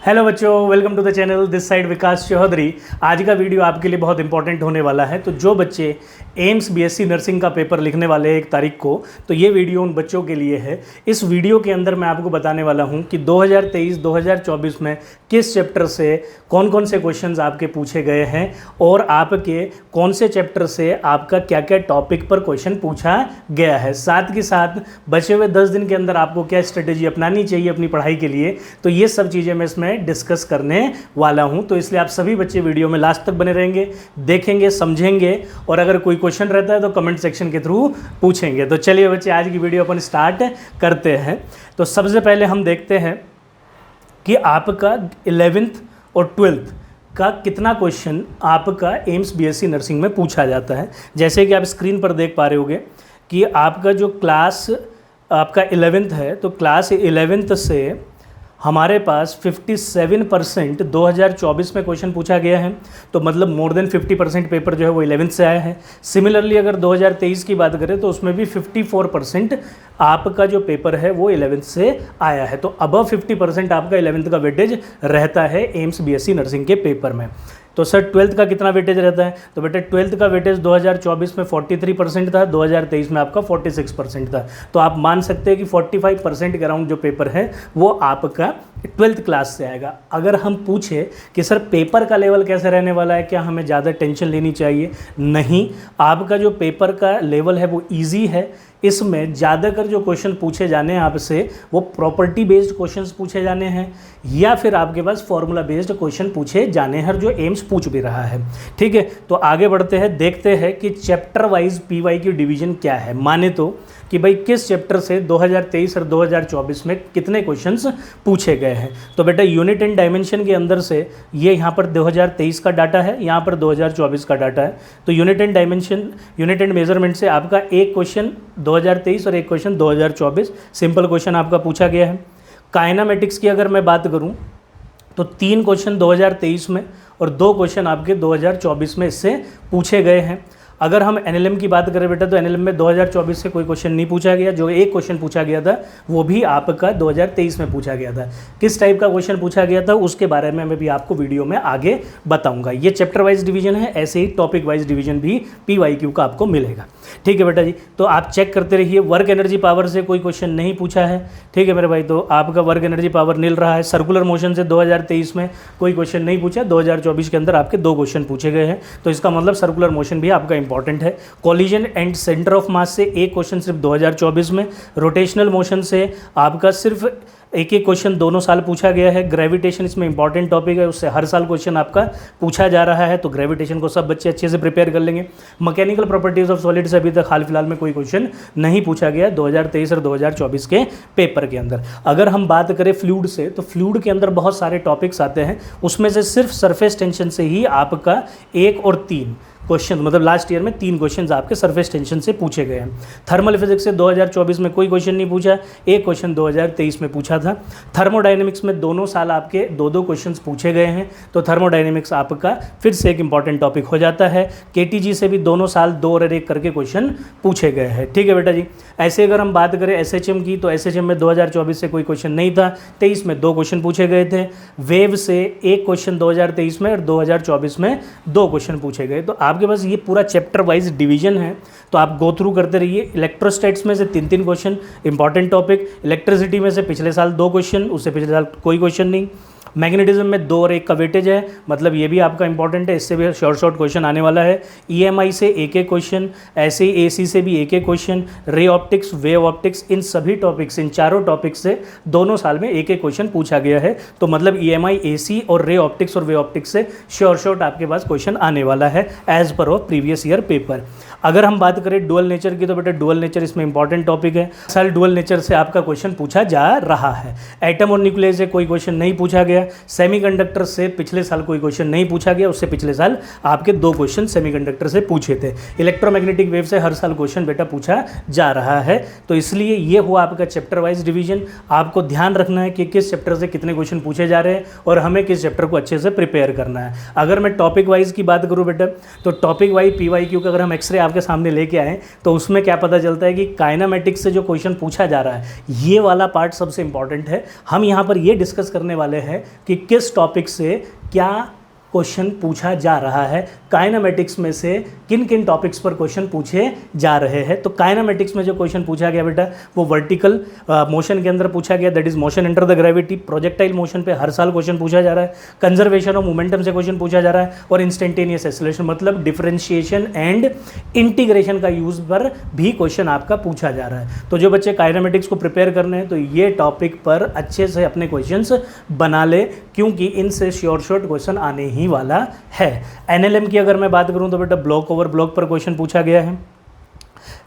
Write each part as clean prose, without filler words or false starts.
Hello बच्चों, welcome to the channel. This side Vikas Chaudhary. आज का वीडियो आपके लिए बहुत इंपॉर्टेंट होने वाला है। तो जो बच्चे एम्स बीएससी नर्सिंग का पेपर लिखने वाले हैं 1 तारीख को, तो ये वीडियो उन बच्चों के लिए है। इस वीडियो के अंदर मैं आपको बताने वाला हूँ कि 2023-2024 में किस चैप्टर से कौन कौन से क्वेश्चंस आपके पूछे गए हैं और आपके कौन से चैप्टर से आपका क्या क्या टॉपिक पर क्वेश्चन पूछा गया है। साथ के साथ बचे हुए 10 दिन के अंदर आपको क्या स्ट्रेटेजी अपनानी चाहिए अपनी पढ़ाई के लिए, तो ये सब चीज़ें मैं इसमें डिस्कस करने वाला हूं। तो इसलिए आप सभी बच्चे वीडियो में लास्ट तक बने रहेंगे, देखेंगे, समझेंगे और अगर कोई क्वेश्चन रहता है तो कमेंट सेक्शन के थ्रू पूछेंगे। तो चलिए बच्चे, आज की वीडियो अपन स्टार्ट करते हैं। तो सबसे पहले हम देखते हैं कि आपका 11th और 12th का कितना क्वेश्चन आपका एम्स बीएससी नर्सिंग में पूछा जाता है। जैसे कि आप स्क्रीन पर देख पा रहे होंगे कि आपका जो क्लास आपका 11th है, तो क्लास 11th से हमारे पास 57% 2024 में क्वेश्चन पूछा गया है। तो मतलब मोर देन 50% पेपर जो है वो 11th से आया है। सिमिलरली अगर 2023 की बात करें तो उसमें भी 54% आपका जो पेपर है वो 11th से आया है। तो अबव 50% आपका 11th का वेटेज रहता है एम्स बीएससी नर्सिंग के पेपर में। तो सर 12th का कितना वेटेज रहता है? तो बेटे 12th का वेटेज 2024 में 43% था, 2023 में आपका 46% था। तो आप मान सकते हैं कि 45% के अराउंड जो पेपर है वो आपका 12th क्लास से आएगा। अगर हम पूछे कि सर पेपर का लेवल कैसे रहने वाला है, क्या हमें ज़्यादा टेंशन लेनी चाहिए? नहीं, आपका जो पेपर का लेवल है वो ईजी है। इसमें ज़्यादातर जो क्वेश्चन पूछे जाने हैं आपसे वो प्रॉपर्टी बेस्ड क्वेश्चंस पूछे जाने हैं या फिर आपके पास फॉर्मूला बेस्ड क्वेश्चन पूछे जाने हैं, जो एम्स पूछ भी रहा है। ठीक है, तो आगे बढ़ते हैं, देखते हैं कि चैप्टर वाइज पीवाई की डिवीजन क्या है। माने तो कि भाई किस चैप्टर से 2023 और 2024 में कितने क्वेश्चंस पूछे गए हैं। तो बेटा यूनिट एंड डायमेंशन के अंदर से ये यहाँ पर 2023 का डाटा है, यहाँ पर 2024 का डाटा है। तो unit and dimension, unit and measurement से आपका एक क्वेश्चन 2023 और एक क्वेश्चन 2024 सिंपल क्वेश्चन आपका पूछा गया है। काइनामेटिक्स की अगर मैं बात करूँ तो 3 क्वेश्चन 2023 में और 2 क्वेश्चन आपके 2024 में इससे पूछे गए हैं। अगर हम एनएलएम की बात करें बेटा तो एनएलएम में 2024 से कोई क्वेश्चन नहीं पूछा गया। जो एक क्वेश्चन पूछा गया था वो भी आपका 2023 में पूछा गया था। किस टाइप का क्वेश्चन पूछा गया था उसके बारे में मैं भी आपको वीडियो में आगे बताऊंगा। ये चैप्टर वाइज डिवीजन है, ऐसे ही टॉपिक वाइज डिवीजन भी पीवाईक्यू का आपको मिलेगा। ठीक है बेटा जी, तो आप चेक करते रहिए। वर्क एनर्जी पावर से कोई क्वेश्चन नहीं पूछा है। ठीक है मेरे भाई, तो आपका वर्क एनर्जी पावर नील रहा है। सर्कुलर मोशन से 2023 में कोई क्वेश्चन नहीं पूछा, 2024 के अंदर आपके 2 क्वेश्चन पूछे गए हैं। तो इसका मतलब सर्कुलर मोशन भी आपका इंपॉर्टेंट है। Collision and centre of mass से एक क्वेश्चन सिर्फ 2024 में। रोटेशनल मोशन से आपका सिर्फ एक क्वेश्चन दोनों साल पूछा गया है। ग्रेविटेशन इसमें इंपॉर्टेंट टॉपिक है, उससे हर साल क्वेश्चन आपका पूछा जा रहा है। तो ग्रेविटेशन को सब बच्चे अच्छे से प्रिपेयर कर लेंगे। मैकेनिकल प्रॉपर्टीज ऑफ सॉलिड से अभी तक हाल फिलहाल में कोई क्वेश्चन नहीं पूछा गया 2023 और 2024 के पेपर के अंदर। अगर हम बात करें फ्लूइड से, तो फ्लूइड के अंदर बहुत सारे टॉपिक्स आते हैं, उसमें से सिर्फ सरफेस टेंशन से ही आपका 1 और 3 क्वेश्चन, मतलब लास्ट ईयर में 3 क्वेश्चंस आपके सरफेस टेंशन से पूछे गए हैं। थर्मल फिजिक्स से 2024 में कोई क्वेश्चन नहीं पूछा, एक क्वेश्चन 2023 में पूछा था। थर्मोडायनेमिक्स में दोनों साल आपके 2-2 क्वेश्चंस पूछे गए हैं। तो थर्मोडायनेमिक्स आपका फिर से एक इंपॉर्टेंट टॉपिक हो जाता है। केटीजी से भी दोनों साल 2 और 1 करके क्वेश्चन पूछे गए हैं। ठीक है बेटा जी। ऐसे अगर हम बात करें एसएचएम की, तो एसएचएम में 2024 से कोई क्वेश्चन नहीं था, 23 में 2 क्वेश्चन पूछे गए थे। वेव से एक क्वेश्चन 2023 में और 2024 में 2 क्वेश्चन पूछे गए। तो आपके पास ये पूरा चैप्टर वाइज डिवीजन है, तो आप गो थ्रू करते रहिए। इलेक्ट्रोस्टैट्स में से 3-3 क्वेश्चन इंपॉर्टेंट टॉपिक। इलेक्ट्रिसिटी में से पिछले साल 2 क्वेश्चन, उससे पिछले साल कोई क्वेश्चन नहीं। मैग्नेटिज्म में 2 और 1 का वेटेज है, मतलब ये भी आपका इंपॉर्टेंट है, इससे भी शॉर्ट क्वेश्चन आने वाला है। ईएमआई से एक क्वेश्चन, ऐसे ही एसी से भी एक question, ray optics, wave optics, इन सभी टॉपिक्स, इन चारों टॉपिक्स से दोनों साल में एक क्वेश्चन पूछा गया है। तो मतलब ईएमआई, एसी और रे ऑप्टिक्स और वेव ऑप्टिक्स से शॉर्ट आपके पास क्वेश्चन आने वाला है as per of previous year paper. अगर हम बात करें डुअल नेचर की, तो बेटा डुअल नेचर इसमें इंपॉर्टेंट टॉपिक है। साल डुअल नेचर से आपका क्वेश्चन पूछा जा रहा है। एटम और न्यूक्लियस से कोई क्वेश्चन नहीं पूछा गया। सेमीकंडक्टर से पिछले साल कोई क्वेश्चन नहीं पूछा गया, उससे पिछले साल आपके 2 क्वेश्चन सेमीकंडक्टर से पूछे थे। इलेक्ट्रोमैग्नेटिक वेव से हर साल क्वेश्चन बेटा पूछा जा रहा है। तो इसलिए ये हुआ आपका चैप्टर वाइज डिवीजन। आपको ध्यान रखना है कि किस चैप्टर से कितने क्वेश्चन पूछे जा रहे हैं और हमें किस चैप्टर को अच्छे से प्रिपेयर करना है। अगर मैं टॉपिक वाइज की बात करूँ बेटा, तो टॉपिक वाइज पीवाईक्यू का अगर हम एक्सरे आपके सामने लेके आए तो उसमें क्या पता चलता है कि काइनामेटिक्स से जो क्वेश्चन पूछा जा रहा है, ये वाला पार्ट सबसे इंपॉर्टेंट है। हम यहाँ पर ये डिस्कस करने वाले हैं कि किस टॉपिक से क्या क्वेश्चन पूछा जा रहा है, काइनेमेटिक्स में से किन किन टॉपिक्स पर क्वेश्चन पूछे जा रहे हैं। तो काइनेमेटिक्स में जो क्वेश्चन पूछा गया बेटा वो वर्टिकल मोशन के अंदर पूछा गया, that is motion under the gravity. Projectile motion पे हर साल क्वेश्चन पूछा जा रहा है। कंजर्वेशन ऑफ मोमेंटम से क्वेश्चन पूछा जा रहा है। और इंस्टेंटेनियस एक्सेलरेशन मतलब डिफरेंशिएशन एंड इंटीग्रेशन का यूज पर भी क्वेश्चन आपका पूछा जा रहा है। तो जो बच्चे काइनेमेटिक्स को प्रिपेयर करने हैं तो ये टॉपिक पर अच्छे से अपने क्वेश्चंस बना ले, क्योंकि इनसे श्योर क्वेश्चन आने ही वाला है। एनएलएम की अगर मैं बात करूं तो बेटा ब्लॉक ओवर ब्लॉक पर क्वेश्चन पूछा गया है।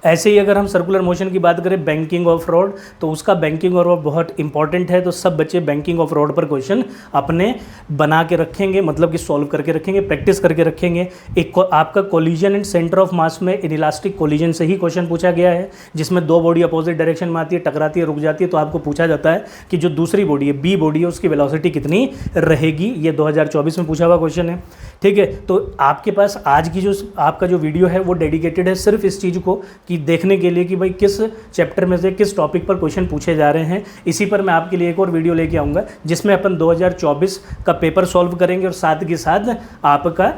ऐसे ही अगर हम सर्कुलर मोशन की बात करें बैंकिंग ऑफ रॉड, तो उसका बैंकिंग ऑफ रॉड बहुत इंपॉर्टेंट है। तो सब बच्चे बैंकिंग ऑफ रॉड पर क्वेश्चन अपने बना के रखेंगे, मतलब कि सॉल्व करके रखेंगे, प्रैक्टिस करके रखेंगे। एक आपका collision and centre of mass में इनइलास्टिक कोलिजन से ही क्वेश्चन पूछा गया है, जिसमें दो बॉडी अपोजिट डायरेक्शन में आती है, टकराती है, रुक जाती है। तो आपको पूछा जाता है कि जो दूसरी बॉडी है, बी बॉडी है, उसकी वेलोसिटी कितनी रहेगी। ये 2024 में पूछा हुआ क्वेश्चन है। ठीक है, तो आपके पास आज की जो आपका जो वीडियो है वो डेडिकेटेड है सिर्फ इस चीज़ को कि देखने के लिए कि भाई किस चैप्टर में से किस टॉपिक पर क्वेश्चन पूछे जा रहे हैं। इसी पर मैं आपके लिए एक और वीडियो लेके आऊँगा जिसमें अपन 2024 का पेपर सॉल्व करेंगे और साथ के साथ आपका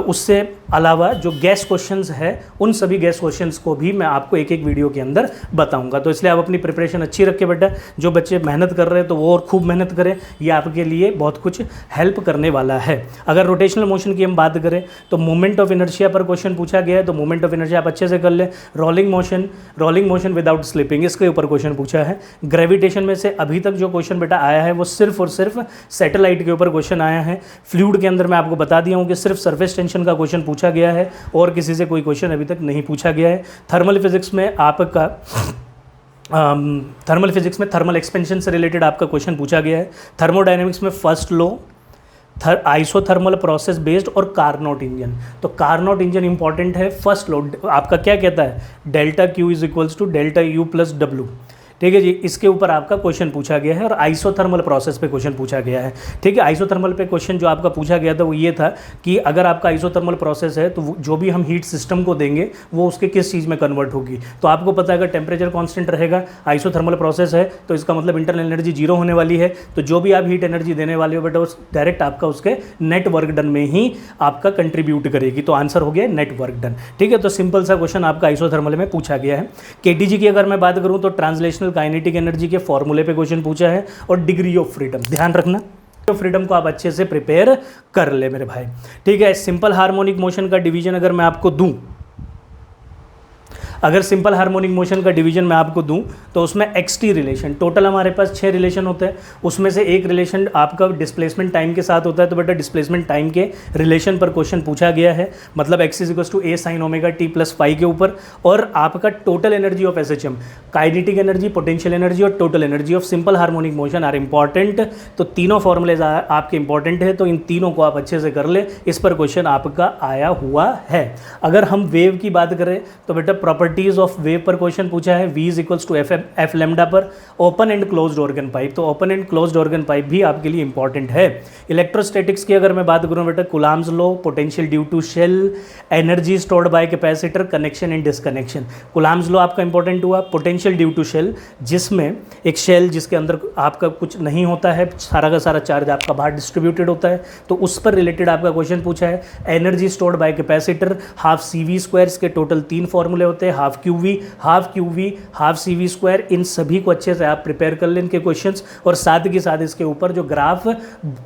उससे अलावा जो गैस क्वेश्चंस है उन सभी गैस क्वेश्चंस को भी मैं आपको एक एक वीडियो के अंदर बताऊंगा। तो इसलिए आप अपनी प्रिपरेशन अच्छी रखें बेटा। जो बच्चे मेहनत कर रहे हैं तो वो और खूब मेहनत करें, ये आपके लिए बहुत कुछ हेल्प करने वाला है। अगर रोटेशनल मोशन की हम बात करें तो मोमेंट ऑफ इनर्शिया पर क्वेश्चन पूछा गया है, तो मोमेंट ऑफ इनर्शिया आप अच्छे से कर ले। रोलिंग मोशन विदाउट स्लिपिंग, इसके ऊपर क्वेश्चन पूछा है। ग्रेविटेशन में से अभी तक जो क्वेश्चन बेटा आया है वो सिर्फ और सिर्फ सैटेलाइट के ऊपर क्वेश्चन आया है। फ्लूइड के अंदर मैं आपको बता दिया हूँ कि सिर्फ सरफेस टेंशन का क्वेश्चन पूछा गया है और किसी से कोई क्वेश्चन अभी तक नहीं पूछा गया है। थर्मल फिजिक्स में आपका थर्मल एक्सपेंशन से रिलेटेड आपका क्वेश्चन पूछा गया है। थर्मोडायनेमिक्स में first law, isothermal process based और कार्नोट इंजन। तो कार्नोट इंजन इंपॉर्टेंट है। फर्स्ट लॉ आपका क्या कहता है, delta Q is equals to delta U plus W. ठीक है जी, इसके ऊपर आपका क्वेश्चन पूछा गया है और आइसोथर्मल प्रोसेस पे क्वेश्चन पूछा गया है। ठीक है, आइसोथर्मल पे क्वेश्चन जो आपका पूछा गया था वो ये था कि अगर आपका आइसोथर्मल प्रोसेस है तो जो भी हम हीट सिस्टम को देंगे वो उसके किस चीज़ में कन्वर्ट होगी। तो आपको पता है अगर टेम्परेचर कांस्टेंट रहेगा, आइसोथर्मल प्रोसेस है, तो इसका मतलब इंटरनल एनर्जी जीरो होने वाली है। तो जो भी आप हीट एनर्जी देने वाले हो बेटा उस डायरेक्ट आपका उसके नेट वर्क डन में ही आपका कंट्रीब्यूट करेगी। तो आंसर हो गया नेट वर्क डन। ठीक है, तो सिंपल सा क्वेश्चन आपका आइसोथर्मल में पूछा गया है। केटीजी की अगर मैं बात करूँ तो ट्रांसलेशनल काइनेटिक एनर्जी के फॉर्मूले पे क्वेश्चन पूछा है और डिग्री ऑफ फ्रीडम, ध्यान रखना फ्रीडम को आप अच्छे से प्रिपेयर कर ले मेरे भाई। ठीक है, सिंपल हार्मोनिक मोशन का डिवीजन अगर मैं आपको दूं, अगर सिंपल हार्मोनिक मोशन का डिवीजन मैं आपको दूं तो उसमें एक्सटी रिलेशन, टोटल हमारे पास 6 रिलेशन होते हैं, उसमें से एक रिलेशन आपका डिस्प्लेसमेंट टाइम के साथ होता है। तो बेटा डिस्प्लेसमेंट टाइम के रिलेशन पर क्वेश्चन पूछा गया है, मतलब x is equals to a sine omega t plus phi के ऊपर। और आपका total energy of SHM, kinetic energy, potential energy और total energy of simple harmonic motion are important. तो तीनों फॉर्मूलेज आपके इंपॉर्टेंट है, तो इन तीनों को आप अच्छे से कर ले। इस पर क्वेश्चन आपका आया हुआ है। अगर हम वेव की बात करें तो बेटा प्रॉपर्टीज ऑफ वेव पर क्वेश्चन पूछा है, v is equals to f lambda पर। Open and closed organ pipe, तो open and closed organ pipe भी आपके लिए इंपॉर्टेंट है। इलेक्ट्रोस्टैटिक्स की अगर मैं बात करूं बेटा, Coulomb's law, potential due to shell, energy stored by capacitor, connection and disconnection. Coulomb's law आपका इंपॉर्टेंट हुआ। पोटेंशियल ड्यू टू शेल, जिसमें एक शेल जिसके अंदर आपका कुछ नहीं होता है, सारा का सारा चार्ज आपका बाहर डिस्ट्रीब्यूटेड होता है, तो उस पर रिलेटेड आपका क्वेश्चन पूछा है। Energy stored by capacitor, half C V square, के टोटल 3 फॉर्मूले होते हैं, half Q V, half C V square. इन सभी को अच्छे से आप प्रिपेयर कर लें इनके क्वेश्चंस, और साथ के साथ इसके ऊपर जो ग्राफ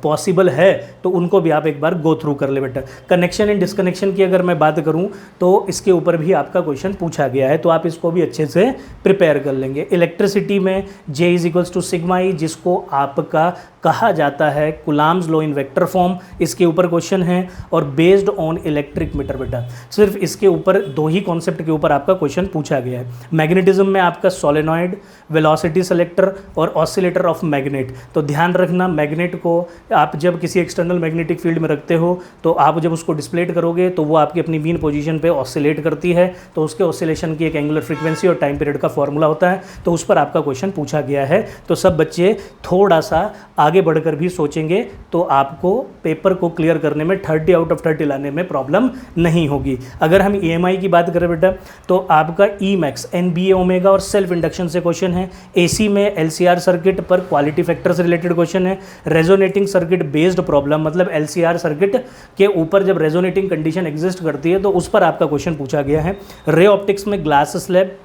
पॉसिबल है तो उनको भी आप एक बार गो थ्रू कर ले बेटा। कनेक्शन एंड डिसकनेक्शन की अगर मैं बात करूं तो इसके ऊपर भी आपका क्वेश्चन पूछा गया है, तो आप इसको भी अच्छे से प्रिपेयर कर लेंगे। इलेक्ट्रिसिटी में J is equals to sigma E, जिसको आपका कहा जाता है Coulomb's law in vector form, इसके ऊपर क्वेश्चन है। और बेस्ड ऑन इलेक्ट्रिक मीटर बेटा, सिर्फ इसके ऊपर 2 ही कॉन्सेप्ट के ऊपर आपका क्वेश्चन पूछा गया है। मैग्नेटिज्म में आपका सोलेनॉइड, वेलोसिटी सेलेक्टर और ऑसिलेटर ऑफ मैग्नेट। तो ध्यान रखना, मैग्नेट को आप जब किसी एक्सटर्नल मैग्नेटिक फील्ड में रखते हो तो आप जब उसको डिस्प्लेट करोगे तो वो आपकी अपनी मीन पोजीशन पे ऑसिलेट करती है, तो उसके ऑसिलेशन की एक एंगुलर फ्रीक्वेंसी और टाइम पीरियड का फॉर्मूला होता है, तो उस पर आपका क्वेश्चन पूछा गया है। तो सब बच्चे थोड़ा सा आगे बढ़कर भी सोचेंगे तो आपको पेपर को क्लियर करने में 30 आउट ऑफ 30 लाने में प्रॉब्लम नहीं होगी। अगर हम EMI की बात करें बेटा, तो आपका ई मैक्स NBA ओमेगा और सेल्फ इंडक्शन से क्वेश्चन है। AC में LCR सर्किट पर क्वालिटी फैक्टर से रिलेटेड क्वेश्चन है। रेजोनेटिंग सर्किट बेस्ड प्रॉब्लम, मतलब LCR सर्किट के ऊपर जब रेजोनेटिंग कंडीशन एग्जिस्ट करती है तो उस पर आपका क्वेश्चन पूछा गया है। रे ऑप्टिक्स में ग्लास स्लैब,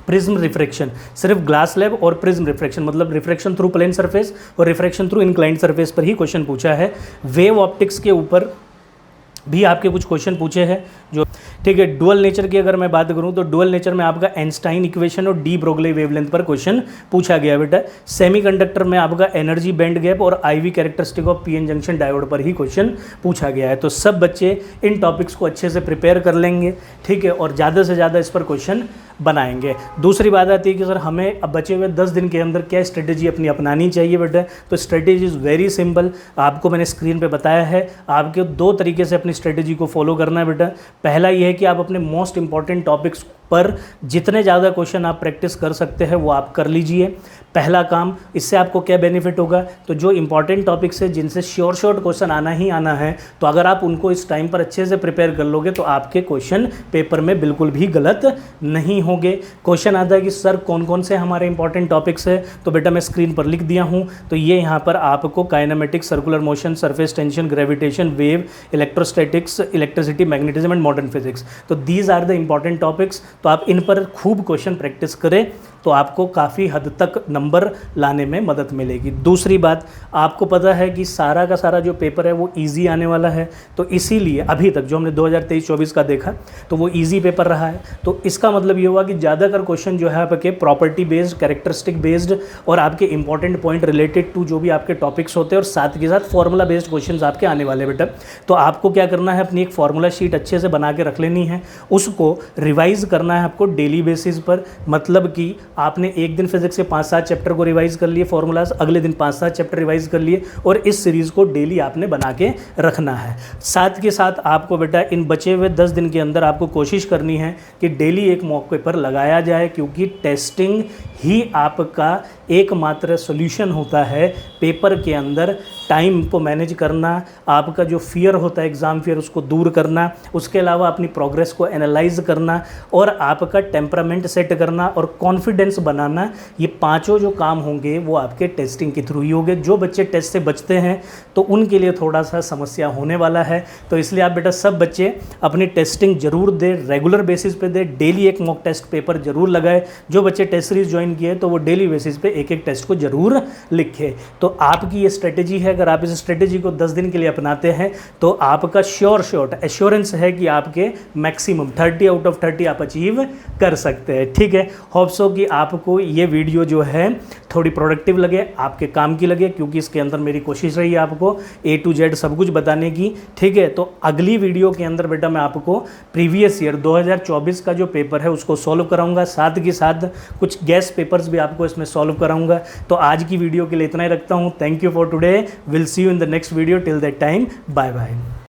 प्रिज्म रिफ्रैक्शन, सिर्फ ग्लास स्लैब और प्रिज्म रिफ्रैक्शन, मतलब रिफ्रैक्शन थ्रू प्लेन सरफेस और रिफ्रैक्शन थ्रू इंक्लाइंड सरफेस पर ही क्वेश्चन पूछा है। वेव ऑप्टिक्स के ऊपर भी आपके कुछ क्वेश्चन पूछे हैं जो, ठीक है। डुअल नेचर की अगर मैं बात करूं तो डुअल नेचर में आपका आइंस्टाइन इक्वेशन और डी ब्रोगली वेवलेंथ पर क्वेश्चन पूछा गया बेटा। सेमीकंडक्टर में आपका एनर्जी बैंड गैप और IV characteristic of PN junction diode पर ही क्वेश्चन पूछा गया है। तो सब बच्चे इन टॉपिक्स को अच्छे से प्रिपेयर कर लेंगे, ठीक है, और ज़्यादा से ज़्यादा इस पर क्वेश्चन बनाएंगे। दूसरी बात आती है कि सर हमें अब बचे हुए 10 दिन के अंदर क्या स्ट्रेटेजी अपनी अपनानी चाहिए बेटा। तो स्ट्रेटेजी इज़ वेरी सिंपल, आपको मैंने स्क्रीन पे बताया है। आपके 2 तरीके से अपनी स्ट्रेटेजी को फॉलो करना है बेटा। पहला ये है कि आप अपने मोस्ट इंपॉर्टेंट टॉपिक्स पर जितने ज़्यादा क्वेश्चन आप प्रैक्टिस कर सकते हैं वो आप कर लीजिए, पहला काम। इससे आपको क्या बेनिफिट होगा, तो जो इंपॉर्टेंट टॉपिक्स है जिनसे श्योर क्वेश्चन आना ही आना है, तो अगर आप उनको इस टाइम पर अच्छे से प्रिपेयर कर लोगे तो आपके क्वेश्चन पेपर में बिल्कुल भी गलत नहीं होंगे। क्वेश्चन आता है कि सर कौन कौन से हमारे इंपॉर्टेंट टॉपिक्स है, तो बेटा मैं स्क्रीन पर लिख दिया हूँ। तो ये यहाँ पर आपको kinematics, circular motion, surface tension, gravitation, wave, electrostatics, electricity, magnetism and modern physics. तो these are the important topics. तो आप इन पर खूब क्वेश्चन प्रैक्टिस करें तो आपको काफ़ी हद तक नंबर लाने में मदद मिलेगी। दूसरी बात, आपको पता है कि सारा का सारा जो पेपर है वो इजी आने वाला है, तो इसीलिए अभी तक जो हमने 2023-24 का देखा तो वो इजी पेपर रहा है। तो इसका मतलब ये हुआ कि ज़्यादातर क्वेश्चन जो है आपके प्रॉपर्टी बेस्ड, कैरेक्टरिस्टिक बेस्ड और आपके इंपॉर्टेंट पॉइंट रिलेटेड टू जो भी आपके टॉपिक्स होते हैं, और साथ के साथ फॉर्मूला बेस्ड क्वेश्चन आपके आने वाले बेटा। तो आपको क्या करना है, अपनी एक फॉर्मूला शीट अच्छे से बना के रख लेनी है, उसको रिवाइज करना है आपको डेली बेसिस पर। मतलब कि आपने एक दिन फिजिक्स के 5-7 चैप्टर को रिवाइज कर लिए फॉर्मूलाज, अगले दिन 5-7 चैप्टर रिवाइज कर लिए, और इस सीरीज़ को डेली आपने बना के रखना है। साथ के साथ आपको बेटा इन बचे हुए 10 दिन के अंदर आपको कोशिश करनी है कि डेली एक मॉक पेपर लगाया जाए, क्योंकि टेस्टिंग ही आपका एकमात्र सॉल्यूशन होता है पेपर के अंदर। टाइम को मैनेज करना, आपका जो फियर होता है एग्ज़ाम फियर उसको दूर करना, उसके अलावा अपनी प्रोग्रेस को एनालाइज करना और आपका टेम्परामेंट सेट करना और कॉन्फिडेंस बनाना, ये पांचों जो काम होंगे वो आपके टेस्टिंग के थ्रू ही होंगे। जो बच्चे टेस्ट से बचते हैं तो उनके लिए थोड़ा सा समस्या होने वाला है। तो इसलिए आप बेटा सब बच्चे अपनी टेस्टिंग जरूर दें, रेगुलर बेसिस पे दें, डेली एक मॉक टेस्ट पेपर जरूर लगाए। जो बच्चे टेस्ट सीरीज ज्वाइन किए तो वो डेली बेसिस पे एक एक टेस्ट को जरूर लिखे। तो आपकी ये स्ट्रेटेजी है, अगर आप इस स्ट्रेटेजी को 10 दिन के लिए अपनाते हैं तो आपका श्योर एश्योरेंस है कि आपके मैक्सिमम 30 आउट ऑफ 30 आप अचीव कर सकते हैं। ठीक है, होप सो कि आपको ये वीडियो जो है थोड़ी प्रोडक्टिव लगे, आपके काम की लगे, क्योंकि इसके अंदर मेरी कोशिश रही है आपको A to Z सब कुछ बताने की। ठीक है, तो अगली वीडियो के अंदर बेटा मैं आपको प्रीवियस ईयर 2024 का जो पेपर है उसको सॉल्व कराऊंगा, साथ के साथ कुछ गैस पेपर्स भी आपको इसमें सॉल्व कराऊंगा। तो आज की वीडियो के लिए इतना ही रखता हूँ। Thank you for today, will see you in the next video. Till that time, bye bye.